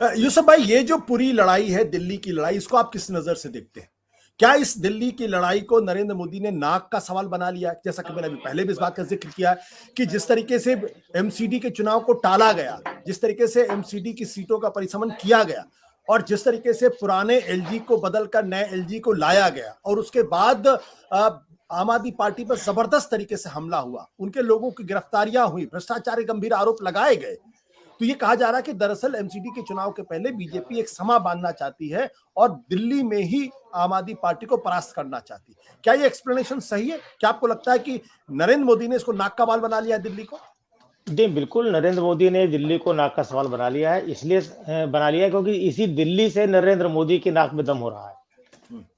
यूसुफ भाई, ये जो पूरी लड़ाई है, दिल्ली की लड़ाई, इसको आप किस नजर से देखते हैं? क्या इस दिल्ली की लड़ाई को नरेंद्र मोदी ने नाक का सवाल बना लिया? जैसा कि मैंने अभी पहले भी इस बात का जिक्र किया कि जिस तरीके से एमसीडी के चुनाव को टाला गया, जिस तरीके से एमसीडी की सीटों का परिसमन किया गया, और जिस तरीके से पुराने एलजी को बदलकर नए एलजी को लाया गया, और उसके बाद आम आदमी पार्टी पर जबरदस्त तरीके से हमला हुआ, उनके लोगों की गिरफ्तारियां हुई, भ्रष्टाचार के गंभीर आरोप लगाए गए, तो ये कहा जा रहा है कि दरअसल एमसीडी के चुनाव के पहले बीजेपी एक समा बांधना चाहती है और दिल्ली में ही आम आदमी पार्टी को परास्त करना चाहती है। क्या ये एक्सप्लेनेशन सही है? क्या आपको लगता है कि नरेंद्र मोदी ने इसको नाक का बाल बना लिया है दिल्ली को? जी बिल्कुल, नरेंद्र मोदी ने दिल्ली को नाक का सवाल बना लिया है। इसलिए बना लिया है क्योंकि इसी दिल्ली से नरेंद्र मोदी की नाक में दम हो रहा है।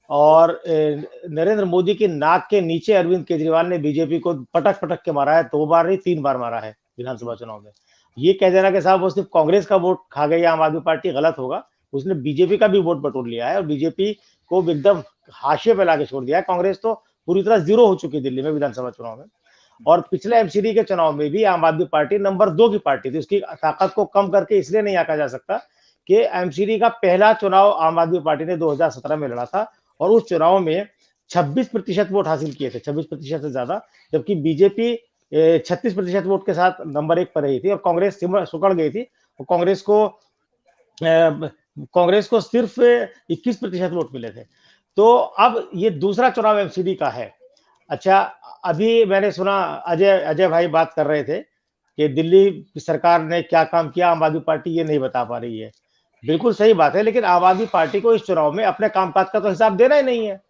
और नरेंद्र मोदी की नाक के नीचे अरविंद केजरीवाल ने बीजेपी को पटक पटक के मारा है। 2 बार नहीं, 3 बार मारा है विधानसभा चुनाव में। ये कह देना कि साहब वो सिर्फ कांग्रेस का वोट खा गई आम आदमी पार्टी, गलत होगा। उसने बीजेपी का भी वोट बटोर लिया है और बीजेपी को एकदम हाशिए पे लाके छोड़ दिया है। कांग्रेस तो पूरी तरह जीरो हो चुकी है दिल्ली में विधानसभा चुनाव में। और पिछले एमसीडी के चुनाव में भी आम आदमी पार्टी नंबर 2 की पार्टी थी। उसकी ताकत को कम करके इसलिए नहीं आंका जा सकता कि एमसीडी का पहला चुनाव आम आदमी पार्टी ने 2017 में लड़ा था और उस चुनाव में 26% वोट हासिल किए थे, 26% से ज्यादा, जबकि बीजेपी 36% वोट के साथ नंबर 1 पर रही थी और कांग्रेस सुकड़ गई थी। और कांग्रेस को सिर्फ 21% वोट मिले थे। तो अब ये दूसरा चुनाव एमसीडी का है। अच्छा, अभी मैंने सुना अजय अजय भाई बात कर रहे थे कि दिल्ली सरकार ने क्या काम किया, आम आदमी पार्टी ये नहीं बता पा रही है। बिल्कुल सही बात है, लेकिन आम आदमी पार्टी को इस चुनाव में अपने कामकाज का तो हिसाब देना ही नहीं है।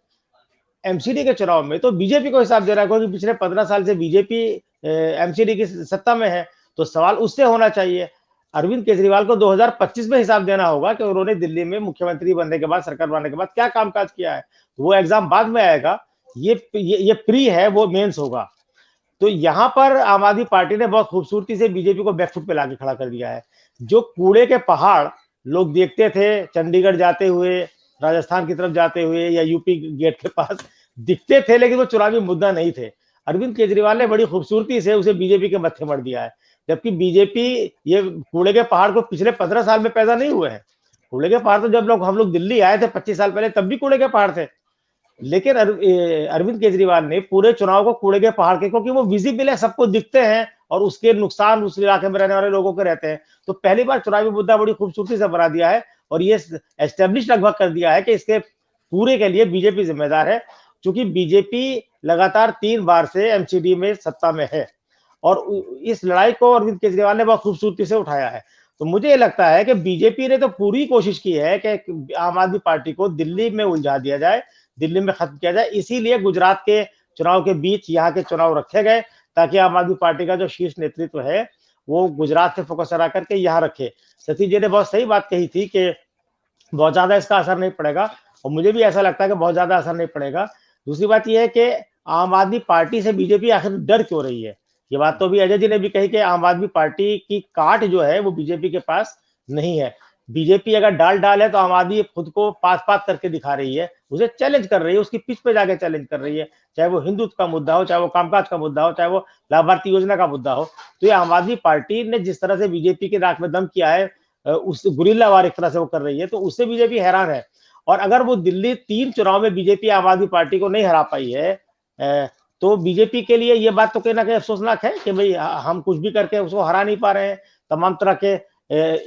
एमसीडी के चुनाव में तो बीजेपी को हिसाब दे रहा है क्योंकि पिछले 15 साल से बीजेपी एमसीडी की सत्ता में है, तो सवाल उससे होना चाहिए। अरविंद केजरीवाल को 2025 में हिसाब देना होगा कि उन्होंने दिल्ली में मुख्यमंत्री बनने के बाद, सरकार बनने के बाद क्या कामकाज किया है। वो एग्जाम बाद में आएगा, ये प्री है, वो मेंस होगा। तो यहाँ पर आम आदमी पार्टी ने बहुत खूबसूरती से बीजेपी को बैकफुट पे लाके खड़ा कर दिया है। जो कूड़े के पहाड़ लोग देखते थे चंडीगढ़ जाते हुए, राजस्थान की तरफ जाते हुए या यूपी गेट के पास दिखते थे, लेकिन वो चुनावी मुद्दा नहीं थे, अरविंद केजरीवाल ने बड़ी खूबसूरती से उसे बीजेपी के मत्थे मर दिया है। जबकि बीजेपी ये कूड़े के पहाड़ को पिछले 15 साल में पैदा नहीं हुए हैं। कूड़े के पहाड़ तो जब हम लोग दिल्ली आए थे 25 साल पहले, तब भी कूड़े के पहाड़ थे। लेकिन अरविंद केजरीवाल ने पूरे चुनाव को कूड़े के पहाड़ के, क्योंकि वो विजिबल है, सबको दिखते हैं और उसके नुकसान उस इलाके में रहने वाले लोगों के रहते हैं, तो पहली बार चुनावी मुद्दा बड़ी खूबसूरती से बना दिया है और ये एस्टेब्लिश लगभग कर दिया है कि इसके पूरे के लिए बीजेपी जिम्मेदार है। क्योंकि बीजेपी लगातार 3 बार से एमसीडी में सत्ता में है और इस लड़ाई को अरविंद केजरीवाल ने बहुत खूबसूरती से उठाया है। तो मुझे ये लगता है कि बीजेपी ने तो पूरी कोशिश की है कि आम आदमी पार्टी को दिल्ली में उलझा दिया जाए, दिल्ली में खत्म किया जाए। इसीलिए गुजरात के चुनाव के बीच यहाँ के चुनाव रखे गए ताकि आम आदमी पार्टी का जो शीर्ष नेतृत्व है वो गुजरात से फोकस हटा करके यहाँ रखे। सतीश जी ने बहुत सही बात कही थी कि बहुत ज्यादा इसका असर नहीं पड़ेगा और मुझे भी ऐसा लगता है कि बहुत ज्यादा असर नहीं पड़ेगा। दूसरी बात यह है कि आम आदमी पार्टी से बीजेपी आखिर डर क्यों रही है। ये बात तो अभी अजय जी ने भी कही कि आम आदमी पार्टी की काट जो है वो बीजेपी के पास नहीं है। बीजेपी अगर डाल है तो आम आदमी खुद को पात करके दिखा रही है, उसे चैलेंज कर रही है, उसकी पिच पे जाके चैलेंज कर रही है, चाहे वो हिंदुत्व का मुद्दा हो, चाहे वो कामकाज का मुद्दा हो, चाहे वो लाभार्थी योजना का मुद्दा हो। तो ये आम आदमी पार्टी ने जिस तरह से बीजेपी की नाक में दम किया है, उस गुरिल्ला वार एक तरह से वो कर रही है, तो उससे बीजेपी हैरान है। और अगर वो दिल्ली 3 चुनाव में बीजेपी आम आदमी पार्टी को नहीं हरा पाई है, तो बीजेपी के लिए ये बात तो कहीं ना कहीं अफसोसनाक है कि भाई हम कुछ भी करके उसको हरा नहीं पा रहे हैं। तमाम तरह के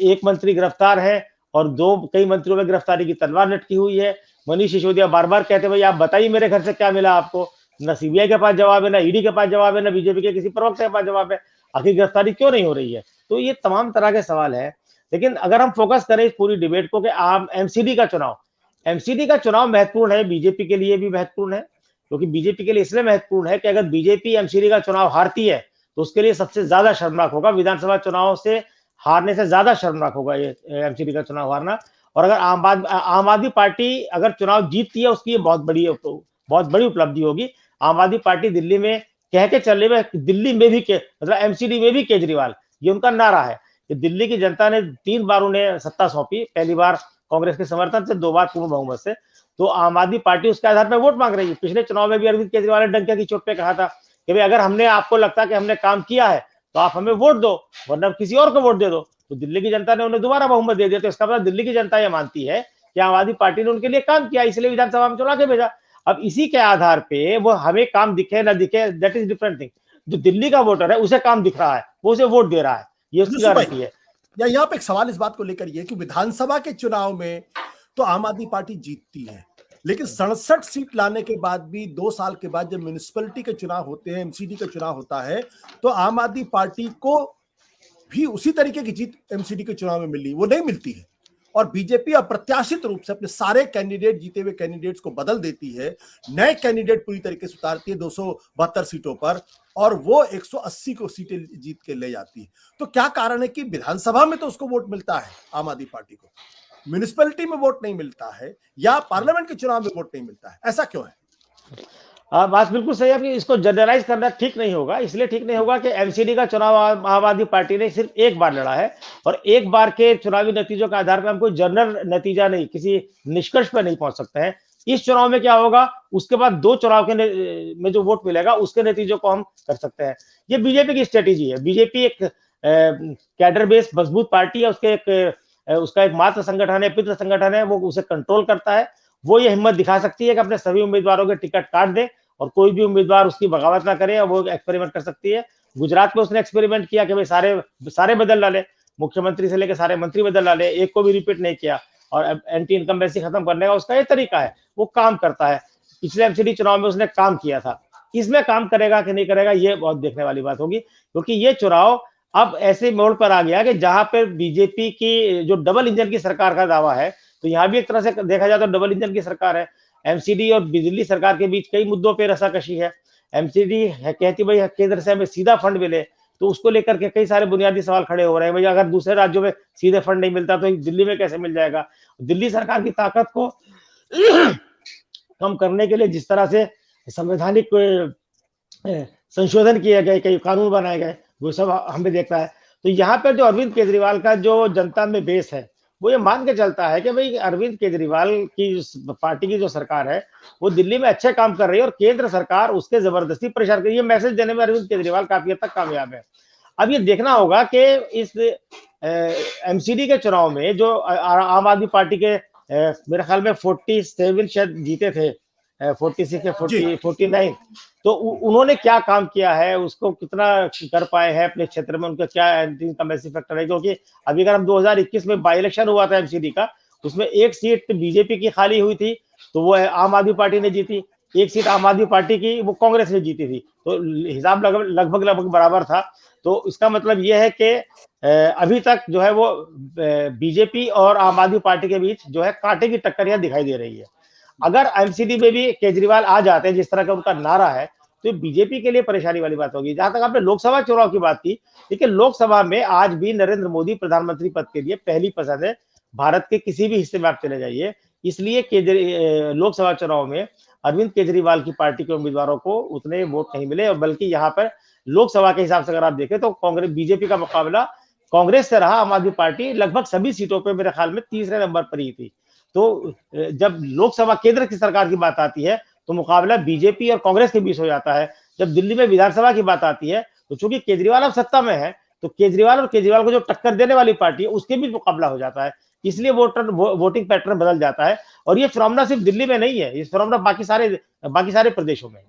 एक मंत्री गिरफ्तार है और कई मंत्रियों में गिरफ्तारी की तलवार लटकी हुई है। मनीष सिसोदिया बार बार कहते हैं भाई आप बताइए मेरे घर से क्या मिला आपको। न सीबीआई के पास जवाब है, न ईडी के पास जवाब है, न बीजेपी के किसी प्रवक्ता के पास जवाब है। आखिर गिरफ्तारी क्यों नहीं हो रही है? तो ये तमाम तरह के सवाल है। लेकिन अगर हम फोकस करें इस पूरी डिबेट को कि आम एमसीडी का चुनाव महत्वपूर्ण है, बीजेपी के लिए भी महत्वपूर्ण है। क्योंकि बीजेपी के लिए इसलिए महत्वपूर्ण है कि अगर बीजेपी एमसीडी का चुनाव हारती है तो उसके लिए सबसे ज्यादा शर्मनाक होगा, विधानसभा चुनाव से हारने से ज्यादा शर्मनाक होगा ये एमसीडी का चुनाव हारना। और अगर आम आदमी पार्टी अगर चुनाव जीतती है उसकी ये बहुत बड़ी उपलब्धि होगी। आम आदमी पार्टी दिल्ली में कह के चल रही है, दिल्ली में भी मतलब एमसीडी में भी केजरीवाल, ये उनका नारा है कि दिल्ली की जनता ने 3 बार उन्हें सत्ता सौंपी, पहली बार कांग्रेस के समर्थन से, 2 बार पूर्ण बहुमत से, तो आम आदमी पार्टी उसके आधार पर वोट मांग रही है। पिछले चुनाव में भी अरविंद केजरीवाल ने डंके की चोट पे कहा था कि भाई अगर हमने आपको लगता है कि हमने काम किया है तो आप हमें वोट दो, वरना किसी और को वोट दे दो। तो दिल्ली की जनता ने उन्हें दोबारा बहुमत दे दिया। तो इसका मतलब दिल्ली की जनता ये मानती है कि आम आदमी पार्टी ने उनके लिए काम किया, इसलिए विधानसभा में चुना के भेजा। अब इसी के आधार पे वो हमें काम दिखे ना दिखे, दैट इज डिफरेंट थिंग। जो दिल्ली का वोटर है उसे काम दिख रहा है, वो उसे वोट दे रहा है, ये उसकी यूसुफ भाई, गारंटी है। या यहाँ पे एक सवाल इस बात को लेकर ये कि विधानसभा के चुनाव में तो आम आदमी पार्टी जीतती है, लेकिन 67 सीट लाने के बाद भी 2 साल के बाद जब म्युनिसिपैलिटी के चुनाव होते हैं, एमसीडी का चुनाव होता है, तो आम आदमी पार्टी को भी उसी तरीके की जीत एमसीडी के चुनाव में मिली, वो नहीं मिलती है। और बीजेपी अप्रत्याशित रूप से अपने सारे कैंडिडेट, जीते हुए कैंडिडेट्स को बदल देती है, नए कैंडिडेट पूरी तरीके से उतारती है 272 सीटों पर, और वो 180 को सीटें जीत के ले जाती है। तो क्या कारण है कि विधानसभा में तो उसको वोट मिलता है आम आदमी पार्टी को, म्युनिसिपैलिटी में वोट नहीं मिलता है, या पार्लियामेंट के चुनाव में वोट नहीं मिलता है? ऐसा क्यों है? बात बिल्कुल सही है आपकी। इसको जनरलाइज करना ठीक नहीं होगा। इसलिए ठीक नहीं होगा कि एमसीडी का चुनाव आम आदमी पार्टी ने सिर्फ एक बार लड़ा है, और एक बार के चुनावी नतीजों के आधार पर हम कोई जनरल नतीजा नहीं, किसी निष्कर्ष पर नहीं पहुंच सकते हैं। इस चुनाव में क्या होगा, उसके बाद 2 चुनाव के में जो वोट मिलेगा उसके नतीजों को हम कर सकते हैं। ये बीजेपी की स्ट्रेटेजी है। बीजेपी एक कैडर बेस मजबूत पार्टी है, उसका एक मात्र संगठन है, पितृ संगठन है, वो उसे कंट्रोल करता है। वो ये हिम्मत दिखा सकती है कि अपने सभी उम्मीदवारों के टिकट काट दे और कोई भी उम्मीदवार उसकी बगावत ना करे, और वो एक्सपेरिमेंट कर सकती है। गुजरात में उसने एक्सपेरिमेंट किया कि भाई सारे बदल डाले, मुख्यमंत्री से लेकर सारे मंत्री बदल डाले, एक को भी रिपीट नहीं किया, और एंटी इनकम्बेंसी खत्म करने का उसका ये तरीका है, वो काम करता है। पिछले एमसीडी चुनाव में उसने काम किया था, इसमें काम करेगा कि नहीं करेगा ये बहुत देखने वाली बात होगी, क्योंकि ये चुनाव अब ऐसे मोड़ पर आ गया कि जहां पर बीजेपी की जो डबल इंजन की सरकार का दावा है, तो यहाँ भी एक तरह से देखा जाए तो डबल इंजन की सरकार है। एमसीडी और दिल्ली सरकार के बीच कई मुद्दों पे रसाकशी है। एमसीडी कहती भाई केंद्र से हमें सीधा फंड मिले, तो उसको लेकर के कई सारे बुनियादी सवाल खड़े हो रहे हैं। भाई अगर दूसरे राज्यों में सीधे फंड नहीं मिलता तो दिल्ली में कैसे मिल जाएगा? दिल्ली सरकार की ताकत को कम करने के लिए जिस तरह से संवैधानिक संशोधन किए गए, कई कानून बनाए गए, वो सब हमें देखता है। तो यहाँ पर जो अरविंद केजरीवाल का जो जनता में बेस है, वो ये मान के चलता है कि भाई अरविंद केजरीवाल की पार्टी की जो सरकार है वो दिल्ली में अच्छे काम कर रही है, और केंद्र सरकार उसके जबरदस्ती परेशान कर रही है। ये मैसेज देने में अरविंद केजरीवाल काफी हद तक कामयाब है। अब ये देखना होगा कि इस एमसीडी के चुनाव में जो आम आदमी पार्टी के मेरे ख्याल में 47 शायद जीते थे, 46 या 49, तो उन्होंने क्या काम किया है, उसको कितना कर पाए हैं अपने क्षेत्र में, उनका क्या इनकम्बेंसी फैक्टर है। क्योंकि अभी अगर हम 2021 में बाई इलेक्शन हुआ था एमसीडी का, उसमें एक सीट बीजेपी की खाली हुई थी, तो वो आम आदमी पार्टी ने जीती, एक सीट आम आदमी पार्टी की वो कांग्रेस ने जीती थी, तो हिसाब लगभग बराबर था। तो इसका मतलब ये है कि अभी तक जो है वो बीजेपी और आम आदमी पार्टी के बीच जो है कांटे की टक्कर यहाँ दिखाई दे रही है। अगर एमसीडी में भी केजरीवाल आ जाते हैं, जिस तरह का उनका नारा है, तो बीजेपी के लिए परेशानी वाली बात होगी। जहां तक आपने लोकसभा चुनाव की बात की, देखिए लोकसभा में आज भी नरेंद्र मोदी प्रधानमंत्री पद के लिए पहली पसंद है। भारत के किसी भी हिस्से में आप चले जाइए, इसलिए लोकसभा चुनाव में अरविंद केजरीवाल की पार्टी के उम्मीदवारों को उतने वोट नहीं मिले, और बल्कि यहाँ पर लोकसभा के हिसाब से अगर आप देखें तो कांग्रेस बीजेपी का मुकाबला कांग्रेस से रहा। आम आदमी पार्टी लगभग सभी सीटों पर मेरे ख्याल में तीसरे नंबर पर ही थी। तो जब लोकसभा केंद्र की सरकार की बात आती है तो मुकाबला बीजेपी और कांग्रेस के बीच हो जाता है। जब दिल्ली में विधानसभा की बात आती है तो चूंकि केजरीवाल अब सत्ता में है, तो केजरीवाल को जो टक्कर देने वाली पार्टी है उसके बीच मुकाबला हो जाता है, इसलिए वोटिंग पैटर्न बदल जाता है। और ये फिनोमेना सिर्फ दिल्ली में नहीं है, ये फिनोमेना बाकी सारे प्रदेशों में है।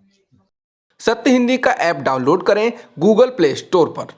सत्य हिंदी का ऐप डाउनलोड करें गूगल प्ले स्टोर पर।